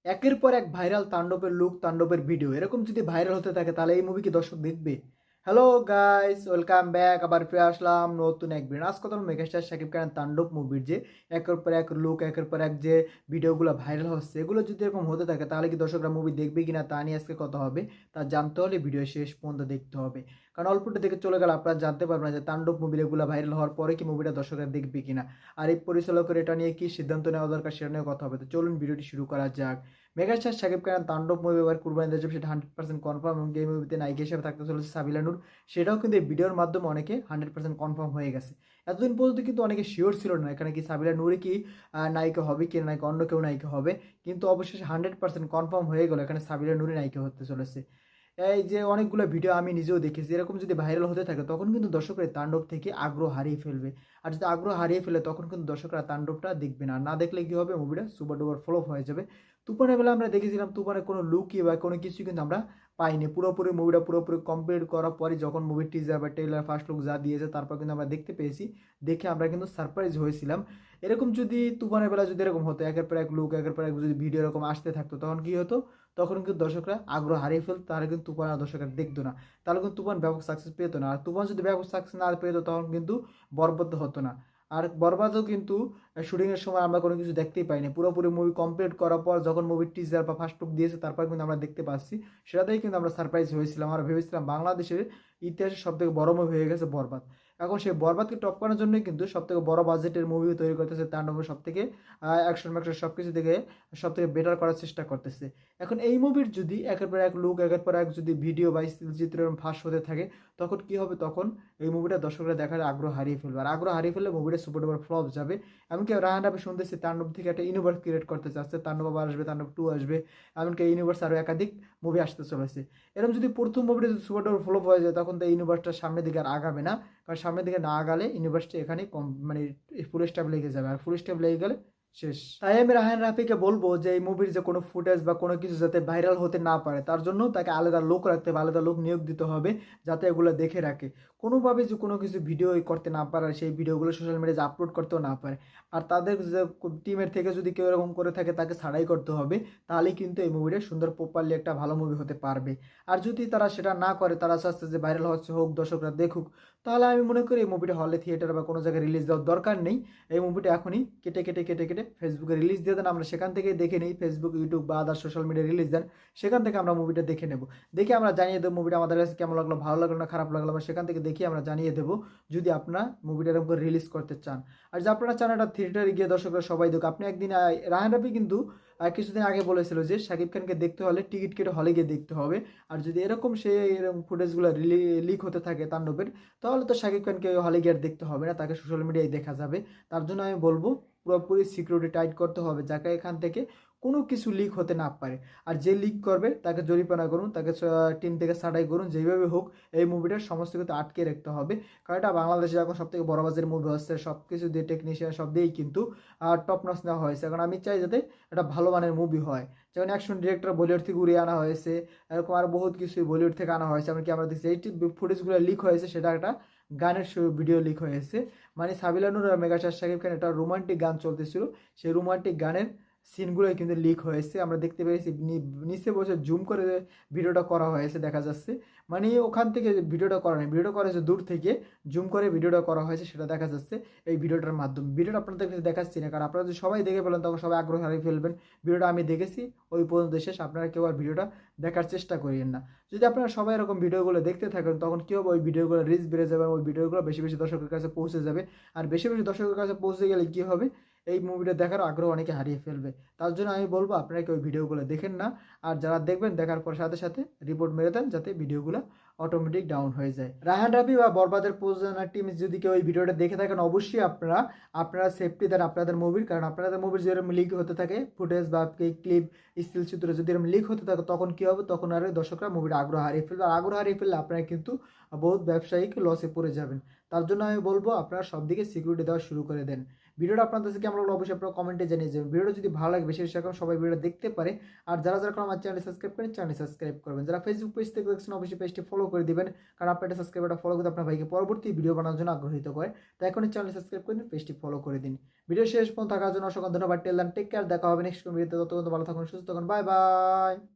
একের পর এক ভাইরাল তাণ্ডবের লুক, তাণ্ডবের ভিডিও এরকম যদি ভাইরাল হতে থাকে তাহলে এই মুভি কি দর্শক দেখবে? Hello guys, welcome back. আবার ফিরে আসলাম নতুন এক ভিডিও। আজ কথা হলো মেগাস্টার শাকিব খানের তাণ্ডব মুভির যে একের পর এক লুক, একের পর এক যে ভিডিওগুলো ভাইরাল হচ্ছে, এগুলো যদি এরকম হতে থাকে তাহলে কি দর্শকরা মুভি দেখবে কিনা তা নিয়ে আজকে কথা হবে। তা জানতে হলে ভিডিও শেষ পর্যন্ত দেখতে হবে, কারণ অল্পটা দেখে চলে গেলে আপনারা জানতে পারবেন না যে তাণ্ডব মুভির এগুলো ভাইরাল হওয়ার পরে কি মুভিটা দর্শকরা দেখবে কিনা, আর এই পরিচালকের এটা নিয়ে কি সিদ্ধান্ত নেওয়া দরকার সেটা নিয়ে কথা হবে। তো চলুন ভিডিওটি শুরু করা যাক। মেগাস্টার শাকিব খানের তাণ্ডব মুভি এবার কুরবানি দেওয়া যাবে, সেটা 100% কনফার্ম, এবং এই মুভিতে নায়িকা হিসেবে থাকতে চলেছে সাবিলা নূর। সেটাও কিন্তু এই ভিডিওর মাধ্যমে অনেকে 100% কনফার্ম হয়ে গেছে। এতদিন পর্যন্ত কিন্তু অনেকে শিওর ছিল না এখানে কি সাবিলা নূরই কি নায়িকা হবে, কি নায়িকা অন্য কেউ নায়িকা হবে, কিন্তু অবশেষে 100% কনফার্ম হয়ে গেল এখানে সাবিলা নূরই নায়িকা হতে চলেছে। এই যে অনেকগুলো ভিডিও আমি নিজেও দেখেছি, এরকম যদি ভাইরাল হতে থাকে তখন কিন্তু দর্শকরা তাণ্ডব থেকে আগ্রহ হারিয়ে ফেলবে। আর যদি আগ্রহ হারিয়ে ফেলে তখন কিন্তু দর্শকরা তাণ্ডবটা দেখবে না, না দেখলে কি হবে, মুভিটা সুপার ডুপার ফ্লপ হয়ে যাবে। তুফানের বেলা আমরা দেখেছিলাম তুফানের কোনো লুকই বা কোনো কিছু কিন্তু আমরা পাইনি। পুরোপুরি মুভিটা পুরোপুরি কমপ্লিট করার পরে যখন মুভির টিজার বা ট্রেলার ফার্স্ট লুক যা দিয়েছে তারপর কিন্তু আমরা দেখতে পেয়েছি, দেখে আমরা কিন্তু সারপ্রাইজ হয়েছিলাম। এরকম যদি তুফানের বেলা যদি এরকম হতো, একের পর এক লুক, একের পর এক যদি ভিডিও এরকম আসতে থাকতো, তখন কি হতো, তখন কিন্তু দর্শকরা আগ্রহ হারিয়ে ফেলতো, তাহলে কিন্তু তুফান আর দর্শকরা দেখতো না, তাহলে কিন্তু তুফান ব্যাপক সাকসেস পেতো না। আর তুফান যদি ব্যাপক সাকসেস না পেতো তখন কিন্তু বরবাদ হতো না। আর বরবাদও কিন্তু শুটিংয়ের সময় আমরা কোনো কিছু দেখতেই পাইনি, পুরোপুরি মুভি কমপ্লিট করার পর যখন মুভির টিজার বা ফার্স্ট লুক দিয়েছে তারপর কিন্তু আমরা দেখতে পাচ্ছি, সেটাতেই কিন্তু আমরা সারপ্রাইজ হয়েছিলাম। আমরা ভেবেছিলাম বাংলাদেশের ইতিহাসে সবথেকে বড় মুভি হয়ে গেছে বরবাদ। এখন সেই বরবাদকে টপ করার জন্যই কিন্তু সবথেকে বড় বাজেটের মুভি তৈরি করতেছে তাণ্ডবের, সবথেকে অ্যাকশন ম্যাকশন সব কিছু থেকে সবথেকে বেটার করার চেষ্টা করতেছে। এখন এই মুভির যদি একের পর এক লুক, একের পর এক যদি ভিডিও বা চিত্র ফাঁস হতে থাকে, তখন কি হবে, তখন এই মুভিটা দর্শকরা দেখার আগ্রহ হারিয়ে ফেলবে, আর আগ্রহ হারিয়ে ফেললে মুভিটা সুপার ডুপার ফ্লপ যাবে। এমনকি রায়হান রাফি শুনতেছি তাণ্ডব থেকে একটা ইউনিভার্স ক্রিয়েট করতে চাচ্ছে, তাণ্ডব আবার আসবে, তাণ্ডব 2 আসবে, এমনকি এই ইউনিভার্স আরও একাধিক মুভি আসতে চলেছে। এরকম যদি প্রথম মুভিটা যদি সুপার ডুপার ফ্লপ হয়ে যায় তখন তো এই ইউনিভার্সটা সামনের দিকে আর আগাবে না, কারণ সামনের দিকে না আগালে ইউনিভার্সটা এখানে কম মানে ফুল স্টপ লেগে যাবে, আর ফুল স্টপ লেগে গেলে শেষ। তাই আমি রায়হান রাফিকে বলবো যে এই মুভির যে কোনো ফুটেজ বা কোনো কিছু যাতে ভাইরাল হতে না পারে, তার জন্য তাকে আলাদা লোক রাখতে হবে, আলাদা লোক নিয়োগ দিতে হবে যাতে এগুলো দেখে রাখে। কোনোভাবে যে কোনো কিছু ভিডিও করতে না পারে, সেই ভিডিওগুলো সোশ্যাল মিডিয়ায় আপলোড করতেও না পারে। আর তাদের যে টিমের থেকে যদি কেউ এরকম করে থাকে তাকে ছাড়াই করতে হবে, তাহলেই কিন্তু এই মুভিটা সুন্দর প্রপারলি একটা ভালো মুভি হতে পারবে। আর যদি তারা সেটা না করে, তারা চাচ্ছে যে ভাইরাল হচ্ছে হোক, দর্শকরা দেখুক, তাহলে আমি মনে করি এই মুভিটা হলে, থিয়েটার বা কোনো জায়গায় রিলিজ দেওয়ার দরকার নেই। এই মুভিটা এখনই কেটে কেটে কেটে কেটে ফেসবুকে রিলিজ দিয়ে দেন, আমরা সেখান থেকেই দেখে নিই। ফেসবুক, ইউটিউব বা আদার সোশ্যাল মিডিয়া রিলিজ দেন, সেখান থেকে আমরা মুভিটা দেখে নেব। দেখে আমরা জানিয়ে দেবো মুভিটা আমাদের কাছে কেমন লাগলো, ভালো লাগলো না খারাপ লাগলো, আমরা সেখান থেকে দেখে আমরা জানিয়ে দেবো, যদি আপনারা মুভিটা এরকম করে রিলিজ করতে চান। আর যে আপনারা চান এটা থিয়েটারে গিয়ে দর্শকরা সবাই দেখুক, আপনি একদিন রায়হান রাফি কিন্তু কিছুদিন আগে বলেছিল যে শাকিব খানকে দেখতে হলে টিকিট কেটে হলে গিয়ে দেখতে হবে। আর যদি এরকম সে এরকম ফুটেজগুলো লিক হতে থাকে তাণ্ডবের, তাহলে তো শাকিব খানকে হলে গিয়ে আর দেখতে হবে না, তাকে সোশ্যাল মিডিয়ায় দেখা যাবে। তার জন্য আমি বলবো পুরোপুরি সিকিউরিটি টাইট করতে হবে, যাকে এখান থেকে কোনো কিছু লিক হতে না পারে। আর যে লিক করবে তাকে জরিমানা করুন, তাকে টিম থেকে ছাঁটাই করুন, যেভাবে হোক এই মুভিটার সমস্ত কিছু আটকে রাখতে হবে। কারণ এটা বাংলাদেশে এখন সব থেকে বড় বাজারের মুভি হচ্ছে, সব কিছু দিয়ে টেকনিশিয়ান সব দিয়েই কিন্তু টপ নচ নেওয়া হয়েছে। এখন আমি চাই যাতে এটা ভালো মানের মুভি হয়, যেমন অ্যাকশন ডিরেক্টর বলিউড থেকে উড়িয়ে আনা হয়েছে, এরকম আর বহুত কিছু বলিউড থেকে আনা হয়েছে। এমনকি আমরা দেখছি এই ফুটেজগুলো লিক হয়েছে, সেটা একটা গানের ভিডিও লিক হয়েছে, মানে সাবিলা নূর আর মেগাস্টার শাকিব খান একটা রোমান্টিক গান চলতেছিল, সেই রোমান্টিক গানের সিনগুলোই কিন্তু লিক হয়েছে। আমরা দেখতে পেয়েছি নিচে বসে জুম করে ভিডিওটা করা হয়েছে, দেখা যাচ্ছে মানে ওখান থেকে ভিডিওটা করা নেই, ভিডিওটা করা হয়েছে দূর থেকে জুম করে ভিডিওটা করা হয়েছে, সেটা দেখা যাচ্ছে এই ভিডিওটার মাধ্যমে। ভিডিওটা আপনাদের কাছে দেখাচ্ছি না, কারণ আপনারা যদি সবাই দেখে ফেলেন তখন সবাই আগ্রহ হারিয়ে ফেলবেন। ভিডিওটা আমি দেখেছি, ওই পর্যন্ত শেষ, আপনারা কেউ আর ভিডিওটা দেখার চেষ্টা করিয়েন না। যদি আপনারা সবাই এরকম ভিডিওগুলো দেখতে থাকেন তখন কী হবে, ওই ভিডিওগুলো রিচ বেড়ে যাবে, ওই ভিডিওগুলো বেশি বেশি দর্শকের কাছে পৌঁছে যাবে। আর বেশি বেশি দর্শকের কাছে পৌঁছে গেলে কী হবে, এই মুভিটা দেখার আগ্রহ অনেকে হারিয়ে ফেলবে। তার জন্য আমি বলবো আপনারা কেউ ভিডিওগুলো দেখেন না, আর যারা দেখবেন দেখার পর সাথে সাথে রিপোর্ট মেরে দেন, যাতে ভিডিওগুলো অটোমেটিক ডাউন হয়ে যায়। রায়হান রাফি বা বরবাদের প্রযোজনা টিম যদি কেউ এই ভিডিওটা দেখে থাকেন, অবশ্যই আপনারা সেফটি দেন আপনাদের মুভির, কারণ আপনাদের মুভির যেরকম লিক হতে থাকে ফুটেজ বা ক্লিপ, স্টিল চিত্র যদি এরকম লিক হতে থাকে, তখন কী হবে, তখন আর দর্শকরা মুভির আগ্রহ হারিয়ে ফেলবে, আর আগ্রহ হারিয়ে ফেললে আপনারা কিন্তু বহুত ব্যবসায়িক লসে পড়ে যাবেন। তার জন্য আমি বলবো আপনারা সব দিকে সিকিউরিটি দেওয়া শুরু করে দেন। ভিডিওটা আপনাদের কাছে কেমন লাগলো অবশ্যই আপনারা কমেন্টে জানিয়ে যাবেন। ভিডিওটা যদি ভালো লাগে বেশি বেশি করে সবাই ভিডিওটা দেখতে পারে। আর যারা যারা আমার চ্যানেল সাবস্ক্রাইব করেন চ্যানেল সাবস্ক্রাইব করবেন। যারা ফেসবুক পেজ থেকে দেখছেন অবশ্যই পেজটি ফলো করে দিবেন, কারণ আপনার একটা সাবস্ক্রাইবারটা ফলো করতে আপনার ভাইকে পরবর্তী ভিডিও বানানোর জন্য আগ্রহীত করে। তাই এখনই চ্যানেল সাবস্ক্রাইব করে দিন, পেজটি ফলো করে দিন। ভিডিও শেষ পর্যন্ত থাকার জন্য অসংখ্য ধন্যবাদ। টেল দেন, টেক কেয়ার, দেখা হবে নেক্সট ভিডিওতে। ততক্ষণ ভালো থাকুন, সুস্থ থাকুন, বাই বাই।